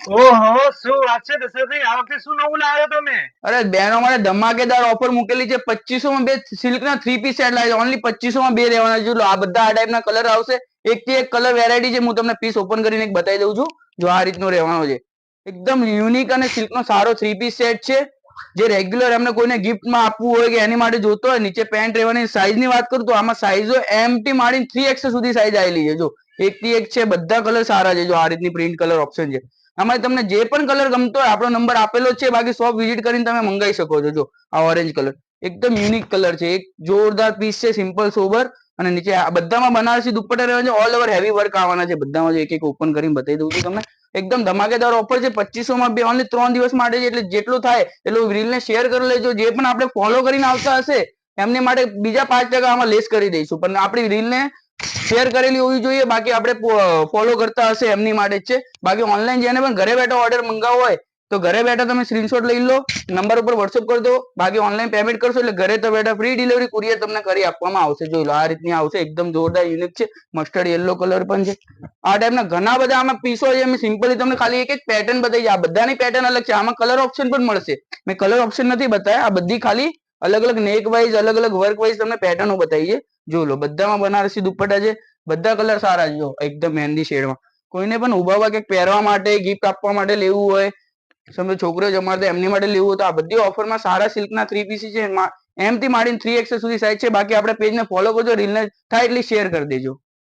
ઓહો, શું વાત છે દશરથભાઈ, આ વખતે શું નવું લાવ્યો તમે? અરે બહેનો માટે ધમાકેદાર ઓફર મૂકેલી છે. 2500 માં બે સિલ્કના 3 પીસ સેટ લાવ્યો. ઓનલી 2500 માં બે રહેવાના છે. આ બધા આ ટાઈપના કલર આવશે. એક થી એક કલર વેરાયટી છે. હું તમને પીસ ઓપન કરીને એક બતાવી દઉં છું. જો આ રીતનો રહેવાનો છે. એકદમ યુનિક અને સિલ્કનો સારો 3 પીસ સેટ છે. જે રેગ્યુલર એમને કોઈને ગિફ્ટમાં આપવું હોય કે એની માટે જોતો હોય. નીચે પેન્ટ રહેવાની સાઈઝની વાત કરું તો આમાં સાઈઝો એમ થી માંડીને 3XL સુધી સાઈઝ આવેલી છે. જો એક થી એક છે. બધા કલર સારા છે. જો આ રીતની પ્રિન્ટ કલર ઓપ્શન છે. આમાં તમને જે પણ કલર ગમતો હોય આપણો નંબર આપેલો જ છે. બાકી શોપ વિઝિટ કરીને તમે મંગાવી શકો છો. જો આ ઓરેન્જ કલર એકદમ યુનિક કલર છે. એક જોરદાર પીસ છે. સિમ્પલ સોબર અને નીચે આ બધામાં બનારસી દુપટ્ટા રહેવાના છે. ઓલ ઓવર હેવી વર્ક આવવાના છે. બધામાં એક એક ઓપન કરીને બતાવી દઉં છું તમને. એકદમ ધમાકેદાર ઓફર છે. 2500 માં બે ઓનલી 3 દિવસ માટે છે. એટલે જેટલું થાય એટલું રીલને શેર કરી લેજો. જે પણ આપણે ફોલો કરીને આવતા હશે એમને માટે બીજા 5% આમાં લેસ કરી દઈશું. પણ આપણી રીલને શેર કરેલી હોવી જોઈએ. બાકી આપણે ફોલો કરતા હશે એમની માટે જ છે. બાકી ઓનલાઈન જેને પણ ઘરે બેઠા ઓર્ડર મંગાવવો હોય તો ઘરે બેઠા તમે સ્ક્રીનશોટ લઈ લો, નંબર ઉપર વોટ્સઅપ કરી દો. બાકી ઓનલાઈન પેમેન્ટ કરશો એટલે ઘરે તો બેઠા ફ્રી ડિલિવરી કુરિયર તમને કરી આપવામાં આવશે. જોઈ લો આ રીતની આવશે. એકદમ જોરદાર યુનિક છે. મસ્ટર્ડ યલો કલર પણ છે. આ ટાઈપના ઘણા બધા આમાં પીસો છે. મેં સિમ્પલી તમને ખાલી એક એક પેટર્ન બતાવી છે. આ બધાની પેટર્ન અલગ છે. આમાં કલર ઓપ્શન પણ મળશે. મેં કલર ઓપ્શન નથી બતાવ્યા. આ બધી ખાલી અલગ અલગ નેક વાઇઝ અલગ અલગ વર્ક વાઇઝ તમને પેટર્નો બતાવી છે. જોઈ લો બધામાં બનારસી દુપટ્ટા છે. બધા કલર સારા છે. જો એકદમ મહેંદી શેડમાં કોઈને પણ ઉભાવા કે પહેરવા માટે ગિફ્ટ આપવા માટે લેવું હોય, સમજો છોકરીઓ જમાડે તો એમની માટે લેવું હોય તો આ બધી ઓફરમાં સારા સિલ્કના 3 પીસ છે. એમ થી માંડીને 3XL સુધી સાઈઝ છે. બાકી આપણે પેજને ફોલો કરજો. રીલને થાય એટલી શેર કરી દેજો.